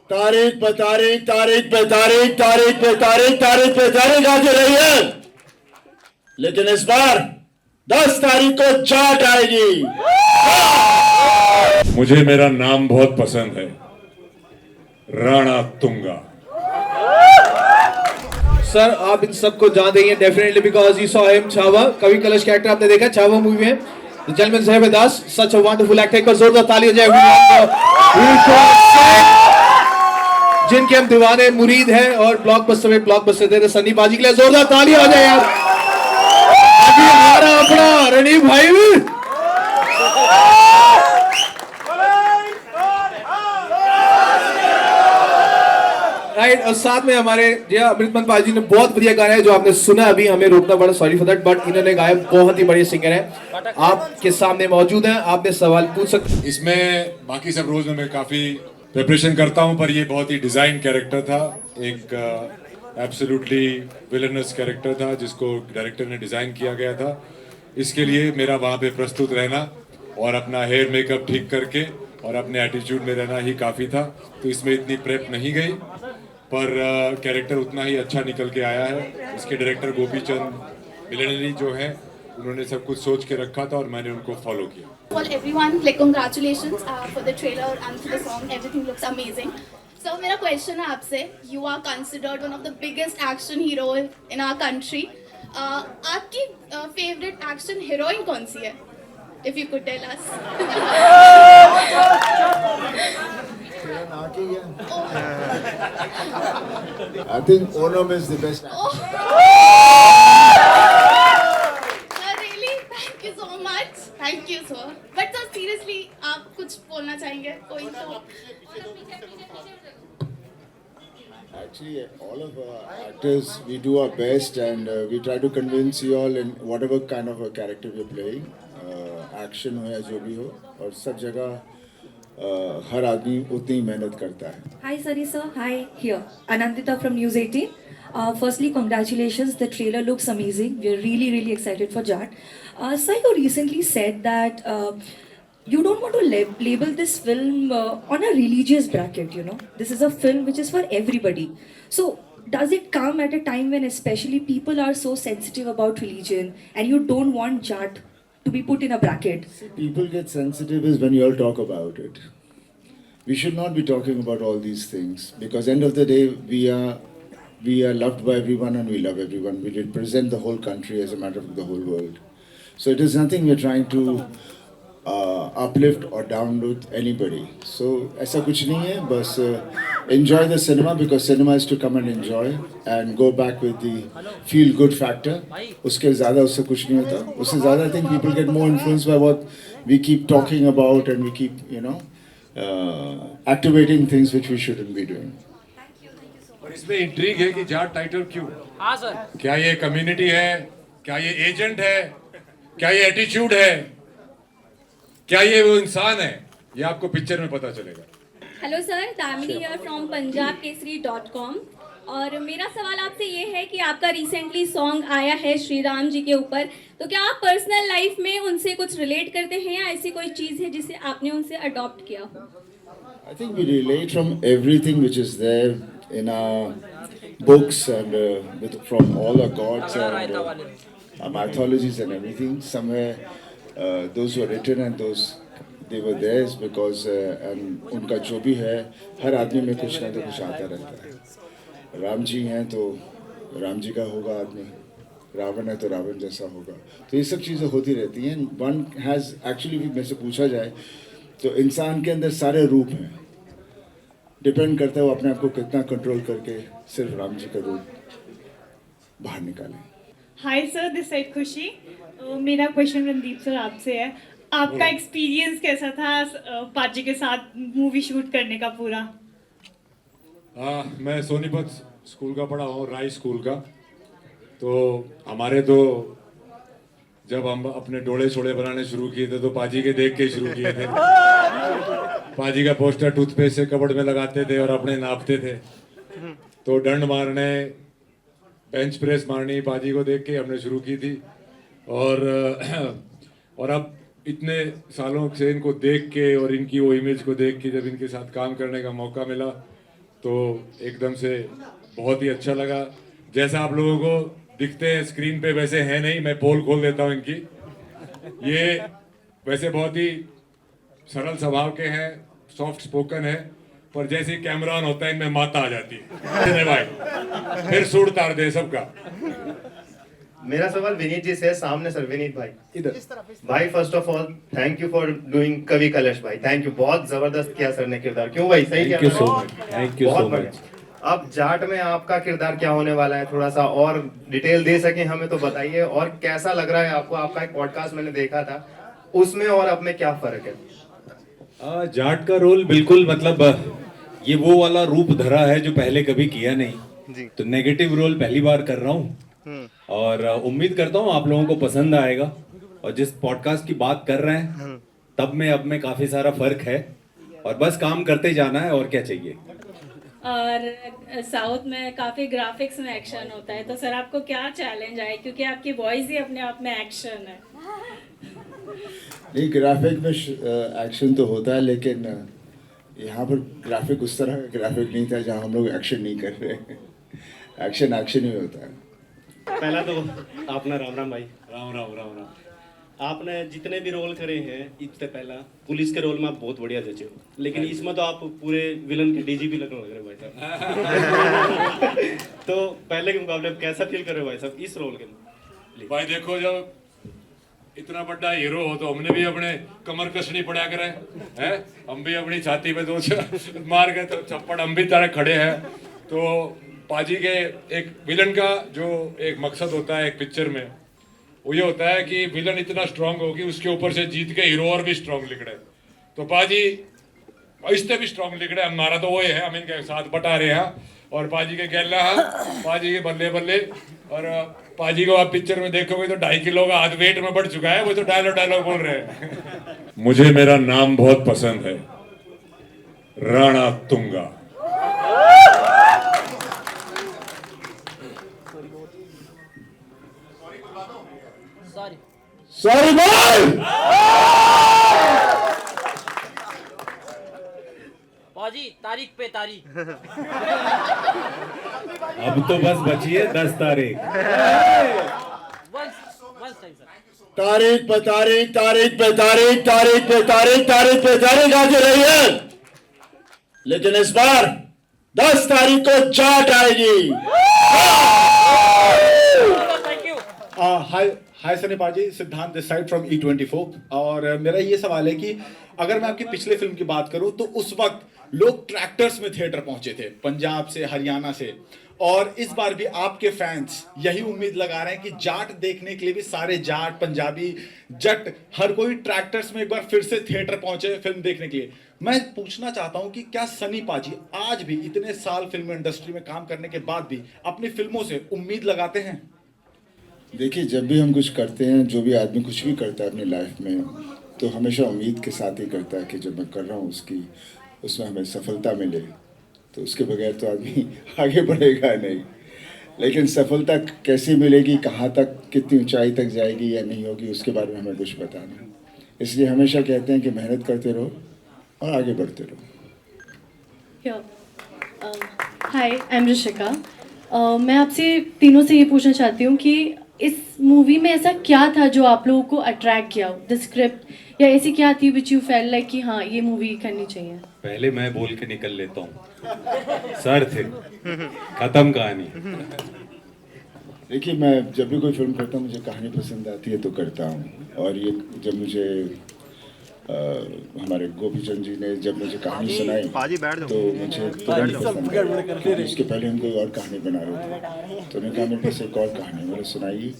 तारीख पे तारीख, तारीख पे तारीख, तारीख पे तारीख, तारीख पे तारीख आती रही है, लेकिन इस बार 10 तारीख को जाट आएगी। मुझे मेरा नाम बहुत पसंद है, राणा तुंगा। सर आप इन सबको जान देंगे definitely because you saw him Chhaava. Kavi Kalash character आपने देखा छावा मूवी में। द जेंटलमैन साहब with us, such a wonderful actor। एक बार जोरदार ताली हो जाए जिनके हम दीवाने मुरीद हैं और ब्लॉकबस्टर में ब्लॉकबस्टर दे रहे सन्नी बाजी के लिए जोरदार ताली हो जाए यार। अभी हमारा अपना रणीब भाई राइट और साथ में हमारे अमृतमन पाजी ने बहुत बढ़िया गाया है जो आपने सुना अभी। हमें रोकना पड़ा, सॉरी फॉर दैट, बट इन्होंने गाया, बहुत ही बढ़िया सिंगर है। आपके सामने मौजूद हैं, आपने सवाल पूछ सकते। इसमें बाकी सब रोज में मैं काफी प्रिपरेशन करता हूं, पर ये बहुत ही डिजाइन कैरेक्टर था, एक एब्सोल्युटली विलनस कैरेक्टर था जिसको डायरेक्टर ने डिजाइन किया गया था। इसके लिए मेरा वहां पे प्रस्तुत रहना और अपना हेयर मेकअप ठीक करके और अपने एटीट्यूड में रहना ही काफी था। तो इसमें इतनी प्रेप नहीं गई, पर कैरेक्टर उतना ही अच्छा निकल के आया है। इसके डायरेक्टर गोपीचंद मिलनरी जो है, उन्होंने सब कुछ सोच के रखा था और मैंने उनको फॉलो किया। For everyone, like congratulations for the trailer and for the song. Everything looks amazing. So मेरा question है आपसे, you are considered one of the biggest action hero in our country. आपकी favorite action heroine कौन सी है? If you could tell us. I think Onam is the best. Really? Thank you so much. Thank you so. But sir, seriously, आप कुछ बोलना चाहेंगे? कोई तो? Actually, all of our actors, we do our best and we try to convince you all in whatever kind of a character we're playing, action हो या जो भी हो, और सब जगह हर आदमी उतनी मेहनत करता है। Hi Sunny sir, hi here. Anandita from News 18. Firstly, congratulations. The trailer looks amazing. We're really excited for Jat. Sir, you recently said that you don't want to label this film on a religious bracket, you know. This is a film which is for everybody. So, does it come at a time when especially people are so sensitive about religion and you don't want Jat to be put in a bracket? People get sensitive is when you all talk about it. We should not be talking about all these things because end of the day we are loved by everyone and we love everyone. We represent the whole country as a matter of the whole world. So it is nothing we're trying to uplift or download anybody. So ऐसा कुछ नहीं है, बस enjoy the cinema because cinema is to come and enjoy and go back with the feel good factor. उसके ज़्यादा उससे कुछ नहीं होता. उससे ज़्यादा I think people get more influenced by what we keep talking about and we keep activating things which we shouldn't be doing. और इसमें इंट्रीग है कि जाट टाइटल क्यों? हाँ सर। क्या ये कम्युनिटी है? क्या ये एजेंट है? क्या ये एटीट्यूड है? क्या ये वो इंसान है? ये आपको पिक्चर में पता चलेगा। Hello sir, Damini here from punjabkesari.com। और मेरा सवाल आपसे ये है कि आपका रिसेंटली सॉन्ग आया है श्री राम जी के ऊपर, तो क्या आप पर्सनल लाइफ में उनसे कुछ रिलेट करते हैं या ऐसी कोई चीज़ है जिसे आपने उनसे अडॉप्ट किया हो? I think we relate from everything which is there in our books and from all our gods and our mythologies and everything. Somewhere those who are written and those they were theirs because and उनका जो भी है हर आदमी में कुछ ना कुछ आता रहता है। राम जी हैं तो राम जी का होगा आदमी, रावण है तो रावण जैसा होगा, तो ये सब चीज़ें होती रहती हैं। वन हैज़ एक्चुअली मेरे से पूछा जाए तो इंसान के अंदर सारे रूप हैं, डिपेंड करता है वो अपने आप को कितना कंट्रोल करके सिर्फ राम जी का रूप बाहर निकालें। हाय सर, दिस साइड खुशी। मेरा क्वेश्चन रणदीप सर आपसे है, आपका एक्सपीरियंस कैसा था पाजी के साथ मूवी शूट करने का पूरा? मैं सोनीपत स्कूल का पढ़ा हूँ, राय स्कूल का। तो हमारे तो जब हम अपने डोले छोड़े बनाने शुरू किए थे तो पाजी के देख के शुरू किए थे। पाजी का पोस्टर टूथपेस्ट से कबड़ में लगाते थे और अपने नापते थे। तो डंड मारने, बेंच प्रेस मारनी पाजी को देख के हमने शुरू की थी। और अब इतने सालों से इनको देख के और इनकी वो इमेज को देख के जब इनके साथ काम करने का मौका मिला तो एकदम से बहुत ही अच्छा लगा। जैसा आप लोगों को दिखते हैं स्क्रीन पे वैसे है नहीं, मैं पोल खोल देता हूँ इनकी। ये वैसे बहुत ही सरल स्वभाव के हैं, सॉफ्ट स्पोकन है, पर जैसे ही कैमरा ऑन होता है इनमें माता आ जाती है भाई, फिर सूट तार दे सबका। मेरा सवाल विनीत जी से है, सामने सर, विनीत भाई इधर। भाई first of all thank you for doing कवि कलश भाई, थैंक यू, बहुत जबरदस्त किया सर ने किरदार। क्यों भाई, सही किया? Thank you so much. अब जाट में आपका किरदार क्या होने वाला है, थोड़ा सा और डिटेल दे सके हमें तो बताइए। और कैसा लग रहा है आपको? आपका एक पॉडकास्ट मैंने देखा था, उसमें और अब में क्या फर्क है? जाट का रोल बिल्कुल मतलब ये वो वाला रूप धरा है जो पहले कभी किया नहीं, तो नेगेटिव रोल पहली बार कर रहा हूँ और उम्मीद करता हूँ आप लोगों को पसंद आएगा। और जिस पॉडकास्ट की बात कर रहे हैं तब में अब में काफी सारा फर्क है और बस काम करते जाना है, और क्या चाहिए। और साउथ में काफ़ी ग्राफिक्स में एक्शन होता है, तो सर आपको क्या चैलेंज आए, क्योंकि आपकी वॉइस ही अपने आप में एक्शन है। नहीं, ग्राफिक में एक्शन तो होता है, लेकिन यहाँ पर ग्राफिक उस तरह का ग्राफिक नहीं था जहाँ हम लोग एक्शन नहीं कर रहे। एक्शन एक्शन ही होता है। पहला तो अपना राम राम भाई। राम राम राम राम। आपने जितने भी रोल करे हैं, इससे पहला पुलिस के रोल में आप बहुत बढ़िया जचे हो, लेकिन इसमें तो आप पूरे विलन के डीजीपी लगने लग रहे हो भाई साहब। तो पहले के मुकाबले आप कैसा फील कर रहे हो भाई साहब इस रोल के लिए? भाई देखो, जब इतना बड़ा हीरो हो तो हमने भी अपने कमर कसनी पड़ा करे हैं, हम भी अपनी छाती पे दो मार के तो थप्पड़ हम भी तरह खड़े हैं। तो पाजी के एक विलन का जो एक मकसद होता है एक पिक्चर में, वो ये होता है कि विलन इतना स्ट्रांग हो कि उसके ऊपर से जीत के हीरो और भी स्ट्रांग लिख रहे। तो पाजी इससे भी स्ट्रांग लिख रहे, हमारा तो वो है, हम इनके साथ बटा रहे हैं और पाजी के गैला हैं, पाजी के बल्ले बल्ले। और पाजी को आप पिक्चर में देखोगे तो 2.5 किलो का हाथ वेट में बढ़ चुका है, वो तो डायलॉग बोल रहे हैं। मुझे मेरा नाम बहुत पसंद है, राणा तुंगा। सॉरी बोल। पाजी तारीख पे तारीख। अब तो बस बची है 10 तारीख। तारीख पे तारीख, तारीख पे तारीख, तारीख पे तारीख, तारीख पे तारीख आती रही है, लेकिन इस बार 10 तारीख को जाट आएगी। हाय सनी पाजी, सिद्धांत दिस साइड फ्रॉम E24। और मेरा ये सवाल है कि अगर मैं आपकी पिछले फिल्म की बात करूं तो उस वक्त लोग ट्रैक्टर्स में थिएटर पहुंचे थे, पंजाब से, हरियाणा से, और इस बार भी आपके फैंस यही उम्मीद लगा रहे हैं कि जाट देखने के लिए भी सारे जाट, पंजाबी, जट, हर कोई ट्रैक्टर्स में एक बार फिर से थिएटर पहुंचे फिल्म देखने के लिए। मैं पूछना चाहता हूं कि क्या सनी पाजी आज भी इतने साल फिल्म इंडस्ट्री में काम करने के बाद भी अपनी फिल्मों से उम्मीद लगाते हैं? देखिए, जब भी हम कुछ करते हैं, जो भी आदमी कुछ भी करता है अपनी लाइफ में, तो हमेशा उम्मीद के साथ ही करता है कि जब मैं कर रहा हूँ उसमें हमें सफलता मिले, तो उसके बगैर तो आदमी आगे बढ़ेगा नहीं। लेकिन सफलता कैसी मिलेगी, कहाँ तक, कितनी ऊंचाई तक जाएगी या नहीं होगी, उसके बारे में हमें कुछ पता नहीं। इसलिए हमेशा कहते हैं कि मेहनत करते रहो और आगे बढ़ते रहो। हाय, आई एम ऋषिका। मैं आपसे तीनों से ये पूछना चाहती हूँ कि इस मूवी में ऐसा क्या था जो आप लोगों को अट्रैक्ट किया, द स्क्रिप्ट या ऐसी क्या थी विच यू फेल लाइक कि हाँ ये मूवी करनी चाहिए? पहले मैं बोल के निकल लेता हूँ। सर थे, खत्म कहानी। देखिए, मैं जब भी कोई फिल्म करता हूँ, मुझे कहानी पसंद आती है तो करता हूँ। और ये जब मुझे हमारे गोपीचंद जी ने जब मुझे कहानी सुनाई तो मुझे तुरंत पसंद आई। उसके पहले हम कोई और कहानी बना रहे थे, तो उन्होंने कहा मेरे पास एक और कहानी, मैंने सुनाई।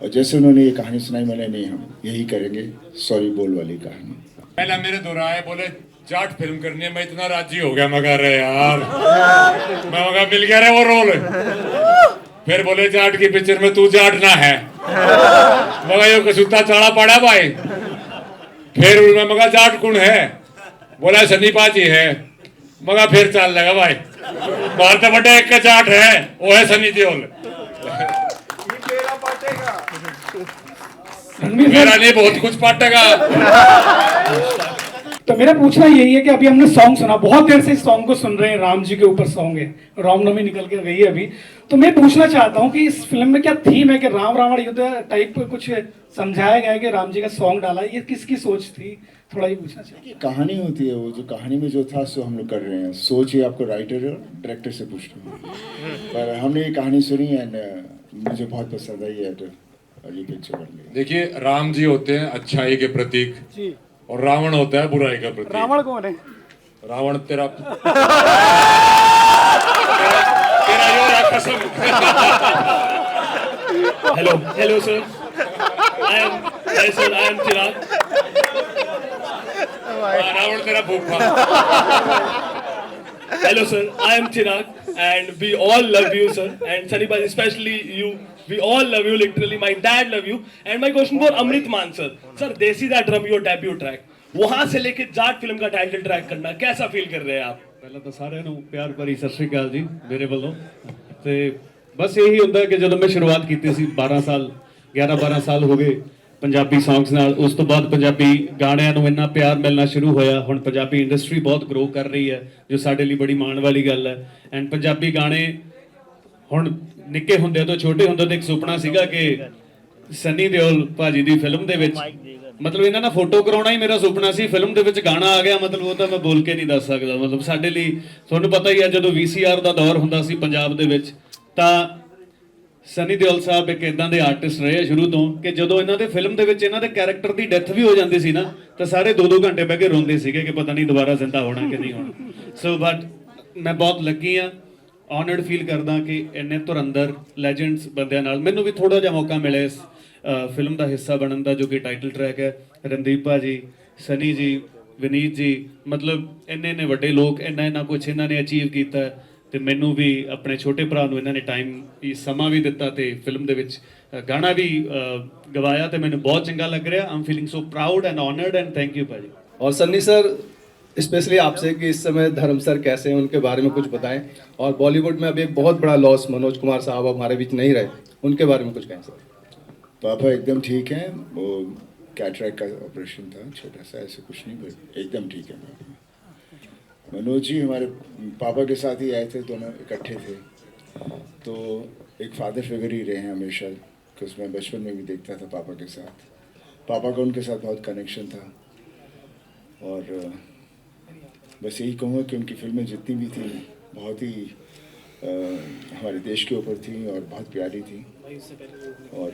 और जैसे उन्होंने ये कहानी सुनाई, मैंने नहीं, हम यही करेंगे, सॉरी बोल वाली कहानी। पहला मेरे दोहराए बोले जाट फिल्म करनी है, मैं इतना राजी हो गया, मगर रे यार मैं मगर मिल गया रे वो रोल। फिर बोले जाट की पिक्चर में तू जाट ना है, मगर ये कसूता चढ़ा पड़ा भाई। फिर उनमें मगा जाट कौन है, बोला सनी पाजी है, मगा फिर चल लगा भाई, भारत बड़े एक का जाट है, वो है सनी देओल। मेरा नहीं बहुत कुछ पाटेगा। तो मेरा पूछना यही है कि अभी हमने सॉन्ग सुना, बहुत देर से इस सॉन्ग को सुन रहे हैं, राम जी के ऊपर सॉन्ग है, रामनवमी निकल के गई है अभी, तो मैं पूछना चाहता हूँ कि इस फिल्म में क्या थीम है कि राम रावण युद्ध टाइप कुछ समझाया गया है कि राम जी का सॉन्ग डाला है, ये किसकी सोच थी, थोड़ा ये पूछना चाहिए। कहानी होती है, वो जो कहानी में जो था सो हम लोग कर रहे हैं, सोच ये आपको राइटर और डायरेक्टर से पूछना है। पर हमने ये कहानी सुनी एंड मुझे बहुत पसंद आई है और ये पिक्चर बन गई। देखिए, राम जी होते हैं अच्छाई के प्रतीक जी, और रावण होता है बुराई का प्रतीक। रावण कौन है? रावण तेरा तेरा यो है कसम। हेलो सर, आई एम चिराग। रावण तेरा भूखा। Hello sir, I am Chirag and we all love you sir, and Sunny Bhai, especially you, we all love you, literally my dad love you. And my question for Amrit Maan sir, Desi Da Drum your debut track, वहां से लेके Jat film का title track करना कैसा feel कर रहे हैं आप? ਪਹਿਲਾਂ ਤਾਂ ਸਾਰਿਆਂ ਨੂੰ ਪਿਆਰ ਭਰੀ ਸਤਿ ਸ਼੍ਰੀ ਅਕਾਲ ਜੀ ਮੇਰੇ ਵੱਲੋਂ। ਤੇ ਬਸ ਇਹੀ ਹੁੰਦਾ ਕਿ ਜਦੋਂ ਮੈਂ ਸ਼ੁਰੂਆਤ ਕੀਤੀ ਸੀ 11-12 ਸਾਲ ਹੋ ਗਏ ਪੰਜਾਬੀ ਸੌਂਗਸ ਨਾਲ, ਉਸ ਤੋਂ ਬਾਅਦ ਪੰਜਾਬੀ ਗਾਣਿਆਂ ਨੂੰ ਇੰਨਾ ਪਿਆਰ ਮਿਲਣਾ ਸ਼ੁਰੂ ਹੋਇਆ। ਹੁਣ ਪੰਜਾਬੀ ਇੰਡਸਟਰੀ ਬਹੁਤ ਗਰੋ ਕਰ ਰਹੀ ਹੈ, ਜੋ ਸਾਡੇ ਲਈ ਬੜੀ ਮਾਣ ਵਾਲੀ ਗੱਲ ਹੈ। ਐਂਡ ਪੰਜਾਬੀ ਗਾਣੇ ਹੁਣ ਨਿੱਕੇ ਹੁੰਦੇ ਤੋਂ ਛੋਟੇ ਹੁੰਦੇ ਤੋਂ ਇੱਕ ਸੁਪਨਾ ਸੀਗਾ ਕਿ ਸਨੀ ਦਿਓਲ ਭਾਜੀ ਦੀ ਫਿਲਮ ਦੇ ਵਿੱਚ, ਮਤਲਬ ਇਹਨਾਂ ਨਾਲ ਫੋਟੋ ਕਰਾਉਣਾ ਹੀ ਮੇਰਾ ਸੁਪਨਾ ਸੀ। ਫਿਲਮ ਦੇ ਵਿੱਚ ਗਾਣਾ ਆ ਗਿਆ, ਮਤਲਬ ਉਹ ਤਾਂ ਮੈਂ ਬੋਲ ਕੇ ਨਹੀਂ ਦੱਸ ਸਕਦਾ। ਮਤਲਬ ਸਾਡੇ ਲਈ ਤੁਹਾਨੂੰ ਪਤਾ ਹੀ ਹੈ, ਜਦੋਂ VCR ਦਾ ਦੌਰ ਹੁੰਦਾ ਸੀ ਪੰਜਾਬ ਦੇ ਵਿੱਚ, ਤਾਂ ਸਨੀ ਦਿਓਲ ਸਾਹਿਬ ਇੱਕ ਇਦਾਂ ਦੇ ਆਰਟਿਸਟ ਰਹੇ ਸ਼ੁਰੂ ਤੋਂ ਕਿ ਜਦੋਂ ਇਹਨਾਂ ਦੇ ਫਿਲਮ ਦੇ ਵਿੱਚ ਇਹਨਾਂ ਦੇ ਕੈਰੈਕਟਰ ਦੀ ਡੈਥ ਵੀ ਹੋ ਜਾਂਦੀ ਸੀ ਨਾ, ਤਾਂ ਸਾਰੇ 2-2 ਘੰਟੇ ਬਹਿ ਕੇ ਰੋਂਦੇ ਸੀਗੇ ਕਿ ਪਤਾ ਨਹੀਂ ਦੁਬਾਰਾ ਜ਼ਿੰਦਾ ਹੋਣਾ ਕਿ ਨਹੀਂ ਹੋਣਾ। ਸੋ ਬਟ ਮੈਂ ਬਹੁਤ ਲੱਕੀ ਆ, ਆਨਰਡ ਫੀਲ ਕਰਦਾ ਕਿ ਇੰਨੇ ਧੁਰੰਦਰ ਲੈਜੈਂਡਸ ਬੰਦਿਆਂ ਨਾਲ ਮੈਨੂੰ ਵੀ ਥੋੜਾ ਜਿਹਾ ਮੌਕਾ ਮਿਲਿਆ ਇਸ ਫਿਲਮ ਦਾ ਹਿੱਸਾ ਬਣਨ ਦਾ, ਜੋ ਕਿ ਟਾਈਟਲ ਟਰੈਕ ਹੈ। ਰਣਦੀਪ ਭਾਜੀ, ਸਨੀ ਜੀ, ਵਿਨੀਤ ਜੀ, ਮਤਲਬ ਇੰਨੇ ਵੱਡੇ ਲੋਕ, ਇੰਨਾ ਕੁਛ ਇਹਨਾਂ ਨੇ ਅਚੀਵ ਕੀਤਾ ਹੈ। ਤੇ ਮੈਨੂੰ ਵੀ ਆਪਣੇ ਛੋਟੇ ਭਰਾ ਨੂੰ ਇਹਨਾਂ ਨੇ ਟਾਈਮ ਸਮਾਂ ਵੀ ਦਿੱਤਾ ਤੇ ਫਿਲਮ ਦੇ ਵਿੱਚ ਗਾਣਾ ਵੀ ਗਵਾਇਆ ਤੇ ਮੈਨੂੰ ਬਹੁਤ ਚੰਗਾ ਲੱਗ ਰਿਹਾ। I'm feeling so proud and honoured and thank you भाजी। और सन्नी सर, स्पेशली आपसे कि इस समय धर्म सर कैसे हैं, उनके बारे में कुछ बताएं। और बॉलीवुड में अभी एक बहुत बड़ा लॉस, मनोज कुमार साहब हमारे बीच नहीं रहे, उनके बारे में कुछ कहें सर। पापा एकदम ठीक है, वो कैटरैक्ट का ऑपरेशन था छोटा सा, ऐसे कुछ नहीं, एकदम ठीक है पापा। मनोज जी हमारे पापा के साथ ही आए थे, दोनों इकट्ठे थे, तो एक फादर फिगर ही रहे हैं हमेशा, क्योंकि मैं बचपन में भी देखता था पापा के साथ। पापा का उनके साथ बहुत कनेक्शन था और बस यही कहूँगा कि उनकी फिल्में जितनी भी थी बहुत ही हमारे देश के ऊपर थी और बहुत प्यारी थी, और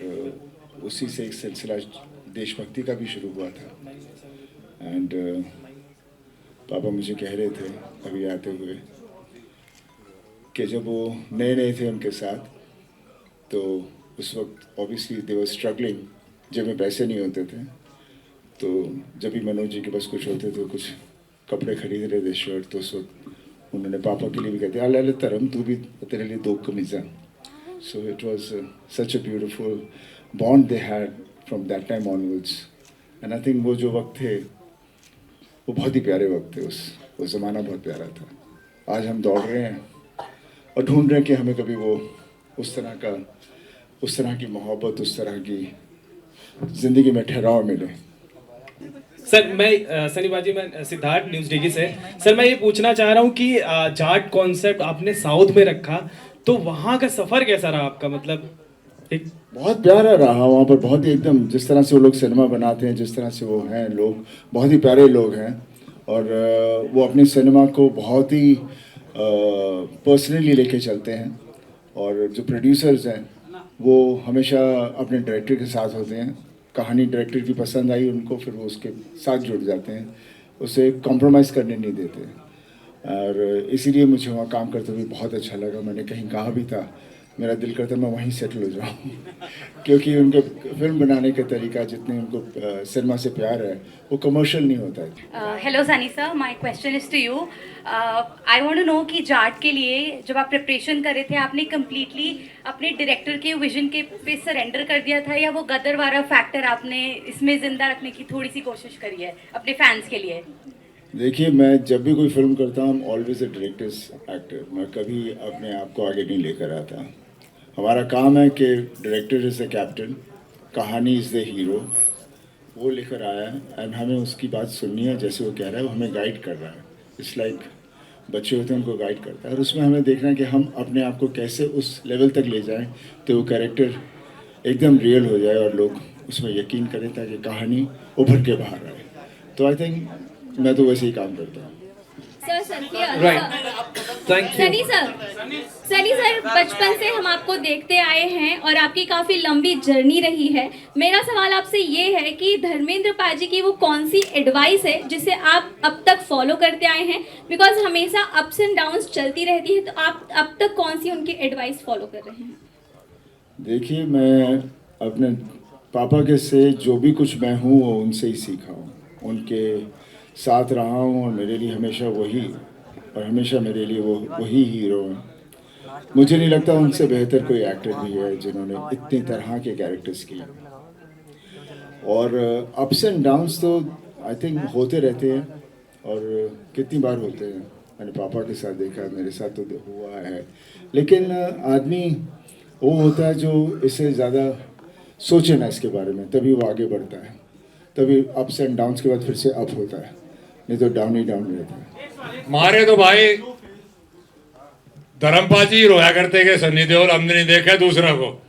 उसी से एक सिलसिला देशभक्ति का भी शुरू हुआ था। एंड पापा मुझे कह रहे थे अभी आते हुए कि जब वो नए थे उनके साथ, तो उस वक्त ऑब्वियसली दे वर स्ट्रगलिंग, जब में पैसे नहीं होते थे, तो जब भी मनोज जी के पास कुछ होते थे, कुछ कपड़े खरीद रहे थे, शर्ट, तो उस वक्त उन्होंने पापा के लिए भी कहते अल तरम तू भी तेरे लिए 2 कमीज़ा। So it was such a beautiful bond they had from that time onwards. And I think वो जो वक्त थे वो बहुत ही प्यारे वक्त थे, वो ज़माना बहुत प्यारा था। आज हम दौड़ रहे हैं और ढूंढ रहे हैं कि हमें कभी वो उस तरह की मोहब्बत, उस तरह की ज़िंदगी में ठहराव मिले। सर मैं सनी बाजी, मैं सिद्धार्थ न्यूज़ डिगी से। सर मैं ये पूछना चाह रहा हूँ कि जाट कॉन्सेप्ट आपने साउथ में रखा, तो वहाँ का सफ़र कैसा रहा आपका? मतलब एक बहुत प्यारा रहा वहाँ पर, बहुत ही एकदम जिस तरह से वो लोग सिनेमा बनाते हैं, जिस तरह से वो हैं लोग, बहुत ही प्यारे लोग हैं, और वो अपनी सिनेमा को बहुत ही पर्सनली लेके चलते हैं। और जो प्रोड्यूसर्स हैं वो हमेशा अपने डायरेक्टर के साथ होते हैं, कहानी डायरेक्टर की पसंद आई उनको, फिर वो उसके साथ जुड़ जाते हैं, उसे कॉम्प्रोमाइज़ करने नहीं देते। और इसीलिए मुझे वहाँ काम करते हुए बहुत अच्छा लगा। मैंने कहीं कहा भी था मेरा दिल करता मैं वहीं सेटल हो जाऊँ क्योंकि उनके फिल्म बनाने का तरीका, जितने उनको सिनेमा से प्यार है, वो कमर्शियल नहीं होता है। Hello Sunny sir, my question is to you. I want to know कि जाट के लिए जब आप प्रिपरेशन कर रहे थे, आपने कम्प्लीटली अपने डायरेक्टर के विजन के पे सरेंडर कर दिया था, या वो गदर वाला फैक्टर आपने इसमें ज़िंदा रखने की थोड़ी सी कोशिश करी है अपने फैंस के लिए? देखिए, मैं जब भी कोई फिल्म करता हूँ ऑलवेज अ डायरेक्टर्स एक्टर, मैं कभी अपने आप को आगे नहीं लेकर आता। हमारा काम है कि डायरेक्टर इज़ द कैप्टन, कहानी इज़ द हीरो, वो लेकर आया है एंड हमें उसकी बात सुननी है, जैसे वो कह रहा है वो हमें गाइड कर रहा है। इट्स लाइक बच्चे होते हैं उनको गाइड करता है, और उसमें हमें देखना है कि हम अपने आप को कैसे उस लेवल तक ले जाएं तो वो कैरेक्टर एकदम रियल हो जाए और लोग उसमें यकीन करें ताकि कहानी उभर के बाहर आए। तो आई थिंक मैं तो वैसे ही काम करता हूँ। सनी सर, बचपन से हम आपको देखते आए हैं और आपकी काफी लंबी जर्नी रही है। मेरा सवाल आपसे ये है कि धर्मेंद्र पाजी की वो कौन सी एडवाइस है जिसे आप अब तक फॉलो करते आए हैं? बिकॉज हमेशा अप्स एंड डाउन्स चलती रहती है, तो आप अब तक कौन सी उनकी एडवाइस फॉलो कर रहे हैं? देखिए, मैं अपने पापा के से जो भी कुछ मैं हूँ वो उनसे ही सीखा हूँ, उनके साथ रहा हूँ और मेरे लिए हमेशा वही, और हमेशा मेरे लिए वो वही हीरो हैं। मुझे नहीं लगता उनसे बेहतर कोई एक्टर भी है जिन्होंने इतनी तरह के कैरेक्टर्स किए। और अप्स एंड डाउन्स तो आई थिंक होते रहते हैं, और कितनी बार होते हैं। मैंने पापा के साथ देखा, मेरे साथ तो हुआ है, लेकिन आदमी वो होता है जो इससे ज़्यादा सोचे ना इसके बारे में, तभी वो आगे बढ़ता है। तभी अप्स एंड डाउन्स के बाद फिर से अप होता है, नहीं तो डाउन ही डाउन रहता है। मारे तो भाई धर्मपाल जी रोया करते कि सन्नी देओल हमने नहीं देखा दूसरा को,